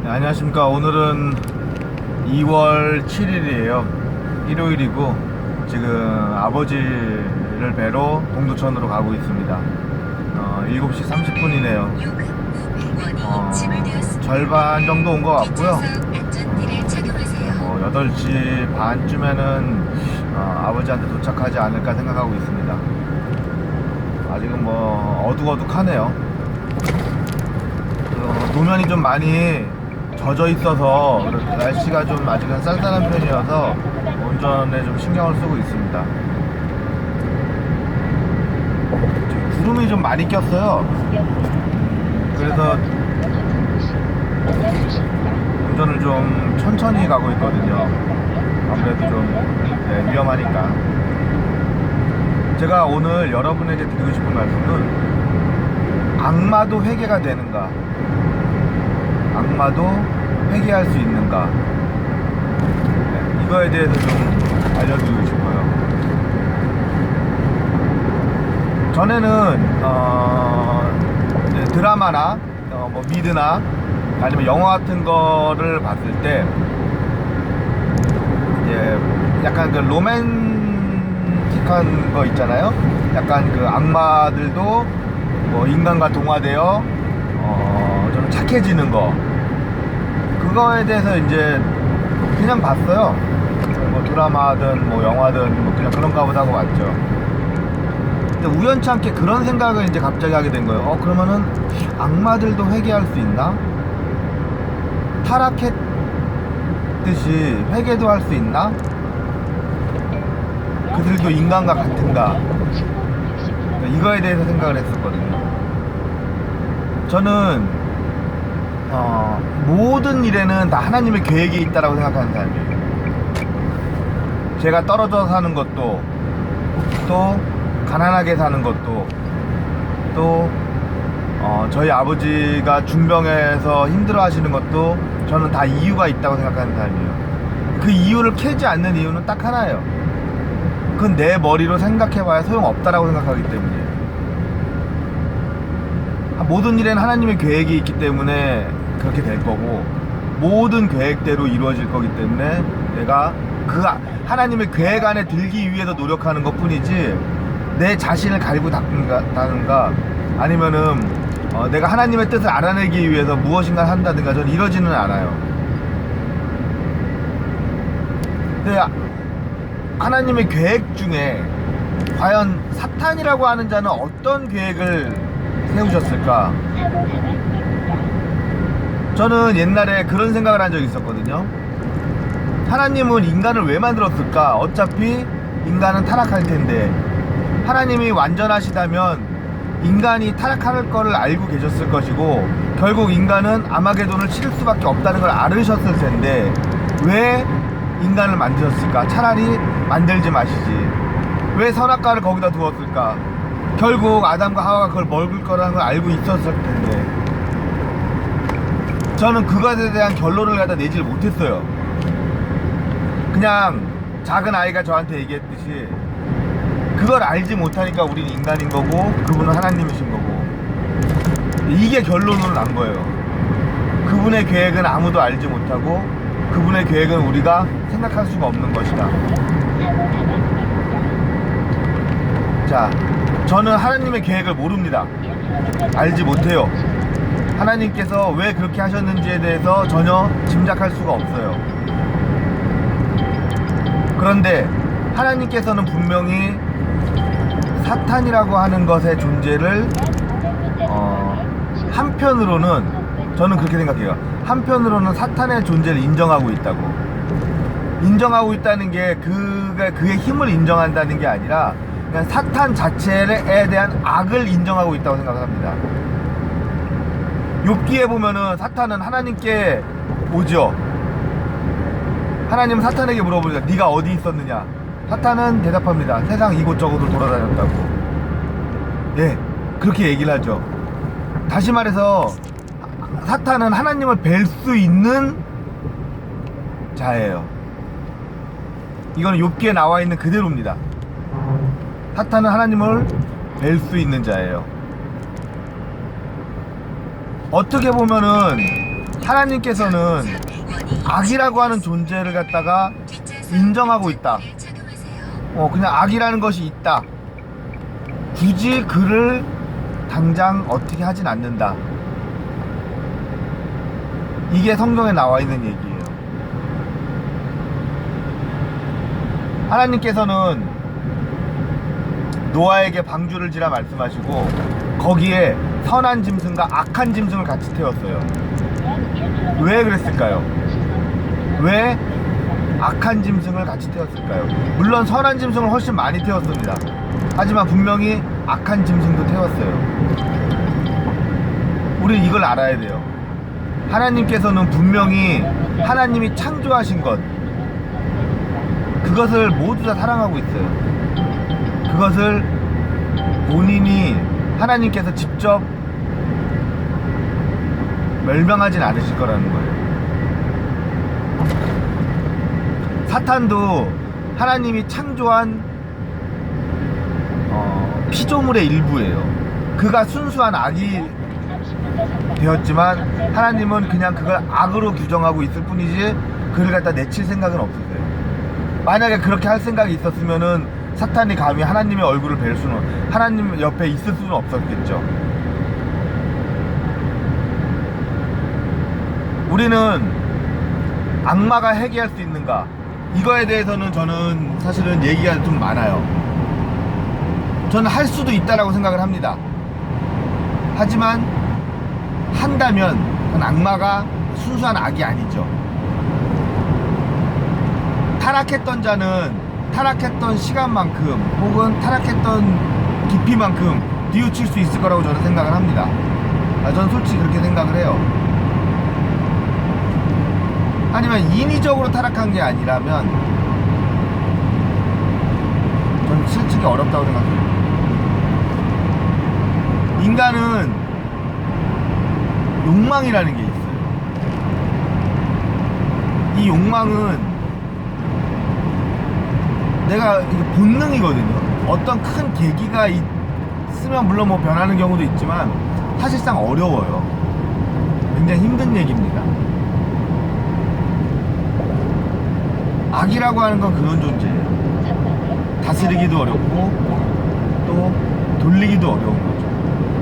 네, 안녕하십니까. 오늘은 2월 7일이에요. 일요일이고 지금 아버지를 뵈러 동두천으로 가고 있습니다. 7시 30분이네요. 절반 정도 온 것 같고요. 8시 반쯤에는 아버지한테 도착하지 않을까 생각하고 있습니다. 아직은 어둑어둑하네요. 노면이 좀 많이 젖어 있어서 날씨가 좀 아직은 쌀쌀한 편이어서 운전에 좀 신경을 쓰고 있습니다. 구름이 좀 많이 꼈어요. 그래서 운전을 좀 천천히 가고 있거든요. 아무래도 좀 위험하니까. 제가 오늘 여러분에게 드리고 싶은 말씀은 악마도 회개가 되는가, 악마도 회개할 수 있는가, 이거에 대해서 좀 알려드리고 싶어요. 전에는 드라마나 미드나 아니면 영화 같은 거를 봤을 때 이제 약간 그 로맨틱한 거 있잖아요. 약간 그 악마들도 인간과 동화되어 좀 착해지는 거, 그거에 대해서 이제 그냥 봤어요. 드라마든 영화든 그냥 그런가 보다 하고 봤죠. 근데 우연치 않게 그런 생각을 이제 갑자기 하게 된 거예요. 그러면은 악마들도 회개할 수 있나? 타락했듯이 회개도 할 수 있나? 그들도 인간과 같은가? 이거에 대해서 생각을 했었거든요. 저는 모든 일에는 다 하나님의 계획이 있다라고 생각하는 사람이에요. 제가 떨어져 사는 것도, 또 가난하게 사는 것도, 또 저희 아버지가 중병에서 힘들어 하시는 것도 저는 다 이유가 있다고 생각하는 사람이에요. 그 이유를 캐지 않는 이유는 딱 하나예요. 그건 내 머리로 생각해봐야 소용없다라고 생각하기 때문이에요. 모든 일에는 하나님의 계획이 있기 때문에 그렇게 될 거고, 모든 계획대로 이루어질 거기 때문에 내가 그 하나님의 계획 안에 들기 위해서 노력하는 것 뿐이지, 내 자신을 갈고 닦는가 아니면은 내가 하나님의 뜻을 알아내기 위해서 무엇인가 한다든가, 저는 이러지는 않아요. 근데 하나님의 계획 중에 과연 사탄이라고 하는 자는 어떤 계획을 세우셨을까? 저는 옛날에 그런 생각을 한 적이 있었거든요. 하나님은 인간을 왜 만들었을까? 어차피 인간은 타락할 텐데, 하나님이 완전하시다면 인간이 타락할 거를 알고 계셨을 것이고, 결국 인간은 아마게돈을 치를 수밖에 없다는 걸 알으셨을 텐데 왜 인간을 만드셨을까? 차라리 만들지 마시지. 왜 선악과를 거기다 두었을까? 결국 아담과 하와가 그걸 먹을 거라는 걸 알고 있었을 텐데. 저는 그것에 대한 결론을 갖다 내질 못했어요. 그냥 작은 아이가 저한테 얘기했듯이, 그걸 알지 못하니까 우리는 인간인 거고 그분은 하나님이신 거고, 이게 결론으로 난 거예요. 그분의 계획은 아무도 알지 못하고 그분의 계획은 우리가 생각할 수가 없는 것이다. 자, 저는 하나님의 계획을 모릅니다. 알지 못해요. 하나님께서 왜 그렇게 하셨는지에 대해서 전혀 짐작할 수가 없어요. 그런데 하나님께서는 분명히 사탄이라고 하는 것의 존재를 한편으로는, 저는 그렇게 생각해요. 한편으로는 사탄의 존재를 인정하고 있다고. 인정하고 있다는 게 그의 힘을 인정한다는 게 아니라 그냥 사탄 자체에 대한 악을 인정하고 있다고 생각합니다. 욥기에 보면은 사탄은 하나님께 오죠. 하나님은 사탄에게 물어보니까 네가 어디 있었느냐? 사탄은 대답합니다. 세상 이곳저곳을 돌아다녔다고. 예, 그렇게 얘기를 하죠. 다시 말해서 사탄은 하나님을 뵐 수 있는 자예요. 이거는 욥기에 나와 있는 그대로입니다. 사탄은 하나님을 뵐 수 있는 자예요. 어떻게 보면은 하나님께서는 악이라고 하는 존재를 갖다가 인정하고 있다. 그냥 악이라는 것이 있다. 굳이 그를 당장 어떻게 하진 않는다. 이게 성경에 나와 있는 얘기예요. 하나님께서는 노아에게 방주를 지라 말씀하시고 거기에 선한 짐승과 악한 짐승을 같이 태웠어요. 왜 그랬을까요? 왜 악한 짐승을 같이 태웠을까요? 물론 선한 짐승을 훨씬 많이 태웠습니다. 하지만 분명히 악한 짐승도 태웠어요. 우리는 이걸 알아야 돼요. 하나님께서는 분명히 하나님이 창조하신 것, 그것을 모두 다 사랑하고 있어요. 그것을 본인이 하나님께서 직접 멸망하진 않으실 거라는 거예요. 사탄도 하나님이 창조한 피조물의 일부예요. 그가 순수한 악이 되었지만 하나님은 그냥 그걸 악으로 규정하고 있을 뿐이지 그를 갖다 내칠 생각은 없으세요. 만약에 그렇게 할 생각이 있었으면은 사탄이 감히 하나님의 얼굴을 뵐 수는, 하나님 옆에 있을 수는 없었겠죠. 우리는 악마가 해결할 수 있는가? 이거에 대해서는 저는 사실은 얘기가 좀 많아요. 저는 할 수도 있다라고 생각을 합니다. 하지만 한다면 그건 악마가 순수한 악이 아니죠. 타락했던 자는 타락했던 시간만큼 혹은 타락했던 깊이만큼 뉘우칠 수 있을 거라고 저는 생각을 합니다. 저는 솔직히 그렇게 생각을 해요. 하지만 인위적으로 타락한 게 아니라면 저는 솔직히 어렵다고 생각해요. 인간은 욕망이라는 게 있어요. 이 욕망은 내가 본능이거든요. 어떤 큰 계기가 있으면 물론 뭐 변하는 경우도 있지만 사실상 어려워요. 굉장히 힘든 얘기입니다. 악이라고 하는 건 그런 존재예요. 다스리기도 어렵고 또 돌리기도 어려운 거죠.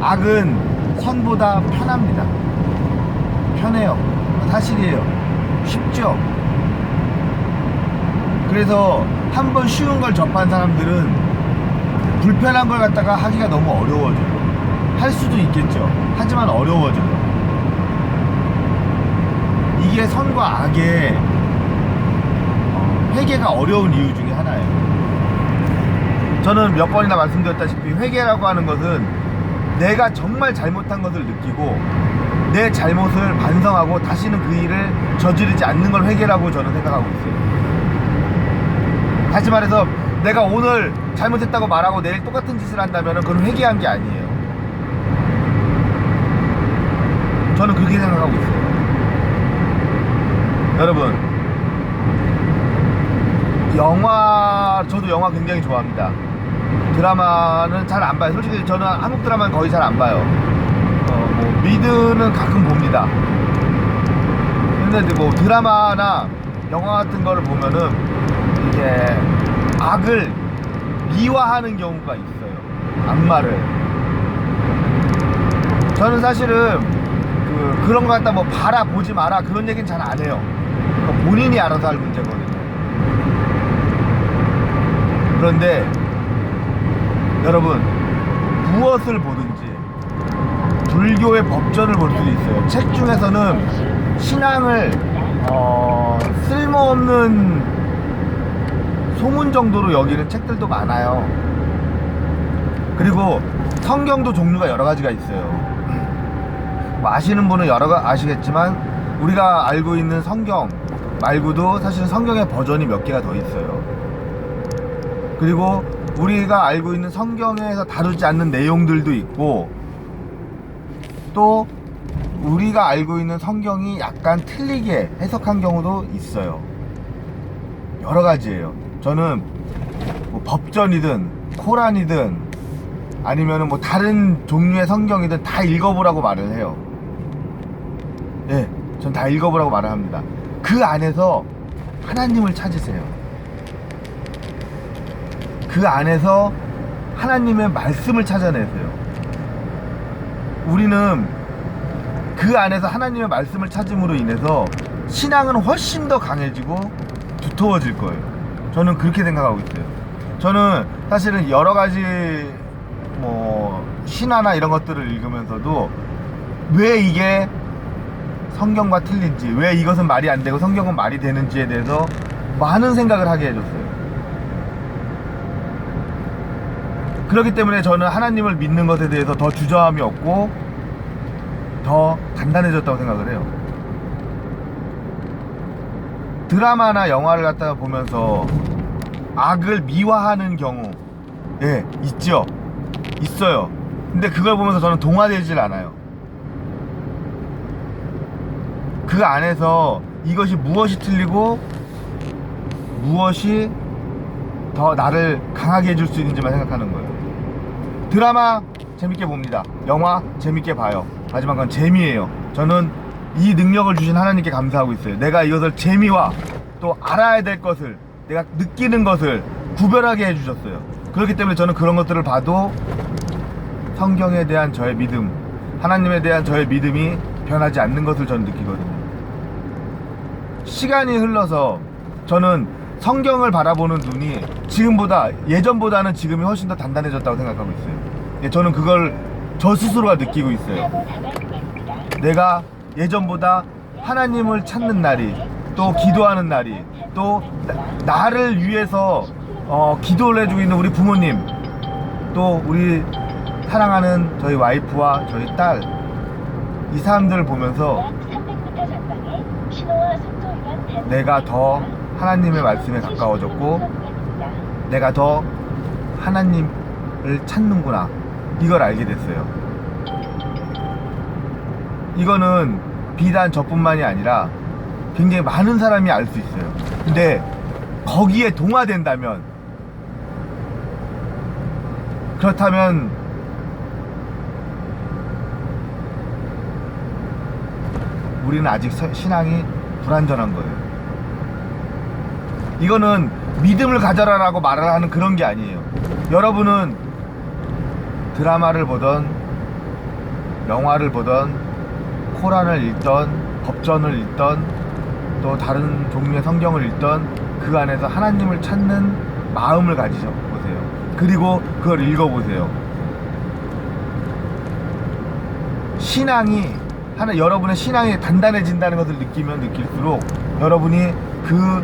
악은 선보다 편합니다. 편해요. 사실이에요. 쉽죠. 그래서 한번 쉬운 걸 접한 사람들은 불편한 걸 갖다가 하기가 너무 어려워져요. 할 수도 있겠죠. 하지만 어려워져요. 이게 선과 악의 회개가 어려운 이유 중에 하나예요. 저는 몇 번이나 말씀드렸다시피 회개라고 하는 것은 내가 정말 잘못한 것을 느끼고 내 잘못을 반성하고 다시는 그 일을 저지르지 않는 걸 회개라고 저는 생각하고 있어요. 다시 말해서 내가 오늘 잘못했다고 말하고 내일 똑같은 짓을 한다면 그건 회개한 게 아니에요. 저는 그렇게 생각하고 있어요. 여러분, 저도 영화 굉장히 좋아합니다. 드라마는 잘 안 봐요. 솔직히 저는 한국 드라마는 거의 잘 안 봐요. 미드는 가끔 봅니다. 근데 뭐 드라마나 영화 같은 거를 보면은 이게 악을 미화하는 경우가 있어요. 악마를. 저는 사실은 그런 거 갖다 뭐 봐라 보지 마라 그런 얘기는 잘 안 해요. 본인이 알아서 할 문제거든요. 그런데 여러분, 무엇을 보든지 불교의 법전을 볼 수도 있어요. 책 중에서는 신앙을 쓸모없는 소문 정도로 여기는 책들도 많아요. 그리고 성경도 종류가 여러 가지가 있어요. 뭐 아시는 분은 아시겠지만 우리가 알고 있는 성경 말고도 사실은 성경의 버전이 몇 개가 더 있어요. 그리고 우리가 알고 있는 성경에서 다루지 않는 내용들도 있고 또 우리가 알고 있는 성경이 약간 틀리게 해석한 경우도 있어요. 여러 가지예요. 저는 뭐 법전이든 코란이든 아니면은 뭐 다른 종류의 성경이든 다 읽어보라고 말을 해요. 예, 전 다 읽어보라고 말을 합니다. 그 안에서 하나님을 찾으세요. 그 안에서 하나님의 말씀을 찾아내세요. 우리는 그 안에서 하나님의 말씀을 찾음으로 인해서 신앙은 훨씬 더 강해지고 두터워질 거예요. 저는 그렇게 생각하고 있어요. 저는 사실은 여러 가지 신화나 이런 것들을 읽으면서도 왜 이게 성경과 틀린지, 왜 이것은 말이 안 되고 성경은 말이 되는지에 대해서 많은 생각을 하게 해줬어요. 그렇기 때문에 저는 하나님을 믿는 것에 대해서 더 주저함이 없고 더 단단해졌다고 생각을 해요. 드라마나 영화를 갖다가 보면서 악을 미화하는 경우, 있죠. 있어요. 근데 그걸 보면서 저는 동화되질 않아요. 그 안에서 이것이 무엇이 틀리고 무엇이 더 나를 강하게 해줄 수 있는지만 생각하는 거예요. 드라마 재밌게 봅니다. 영화 재밌게 봐요. 하지만 그건 재미예요. 저는 이 능력을 주신 하나님께 감사하고 있어요. 내가 이것을 재미와 또 알아야 될 것을, 내가 느끼는 것을 구별하게 해주셨어요. 그렇기 때문에 저는 그런 것들을 봐도 성경에 대한 저의 믿음, 하나님에 대한 저의 믿음이 변하지 않는 것을 저는 느끼거든요. 시간이 흘러서 저는 성경을 바라보는 눈이 지금보다, 예전보다는 지금이 훨씬 더 단단해졌다고 생각하고 있어요. 저는 그걸 저 스스로가 느끼고 있어요. 내가 예전보다 하나님을 찾는 날이, 또 기도하는 날이, 또 나를 위해서 기도를 해주고 있는 우리 부모님, 또 우리 사랑하는 저희 와이프와 저희 딸, 이 사람들을 보면서 내가 더 하나님의 말씀에 가까워졌고 내가 더 하나님을 찾는구나, 이걸 알게 됐어요. 이거는 비단 저뿐만이 아니라 굉장히 많은 사람이 알 수 있어요. 근데 거기에 동화된다면, 그렇다면 우리는 아직 신앙이 불완전한 거예요. 이거는 믿음을 가져라라고 말을 하는 그런 게 아니에요. 여러분은 드라마를 보던, 영화를 보던, 코란을 읽던, 법전을 읽던, 또 다른 종류의 성경을 읽던, 그 안에서 하나님을 찾는 마음을 가지셔보세요. 그리고 그걸 읽어보세요. 여러분의 신앙이 단단해진다는 것을 느끼면 느낄수록 여러분이 그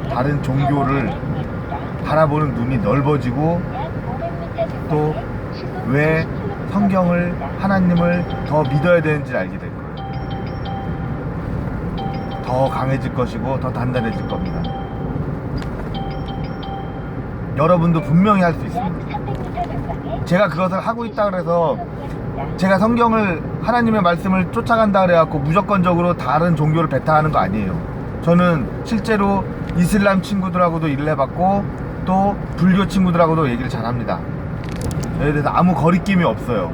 다른 종교를 바라보는 눈이 넓어지고, 또 왜 성경을, 하나님을 더 믿어야 되는지를 알게 될 거예요. 더 강해질 것이고 더 단단해질 겁니다. 여러분도 분명히 할 수 있습니다. 제가 그것을 하고 있다 그래서, 제가 성경을, 하나님의 말씀을 쫓아간다 그래갖고 무조건적으로 다른 종교를 배타하는 거 아니에요. 저는 실제로 이슬람 친구들하고도 일을 해봤고 또 불교 친구들하고도 얘기를 잘합니다. 여기에 대해서 아무 거리낌이 없어요.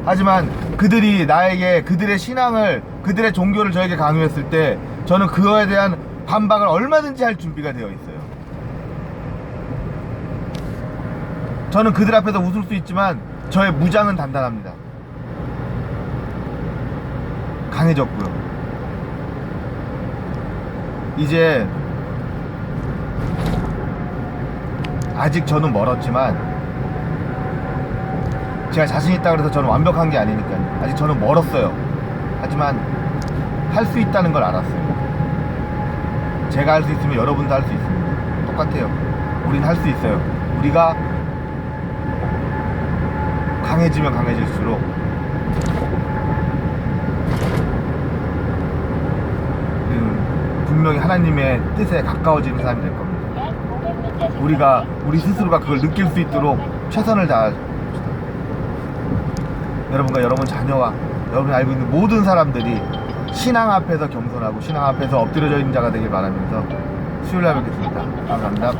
하지만 그들이 나에게 그들의 신앙을, 그들의 종교를 저에게 강요했을 때 저는 그거에 대한 반박을 얼마든지 할 준비가 되어 있어요. 저는 그들 앞에서 웃을 수 있지만 저의 무장은 단단합니다. 강해졌고요. 이제 아직 저는 멀었지만, 제가 자신 있다 그래서 저는 완벽한 게 아니니까요. 아직 저는 멀었어요. 하지만 할 수 있다는 걸 알았어요. 제가 할 수 있으면 여러분도 할 수 있습니다. 똑같아요. 우린 할 수 있어요. 우리가 강해지면 강해질수록 분명히 하나님의 뜻에 가까워지는 사람이 될 겁니다. 우리 스스로가 그걸 느낄 수 있도록 최선을 다합시다. 여러분과 여러분 자녀와 여러분이 알고 있는 모든 사람들이 신앙 앞에서 겸손하고 신앙 앞에서 엎드려져 있는 자가 되길 바라면서 수요일날 뵙겠습니다. 감사합니다.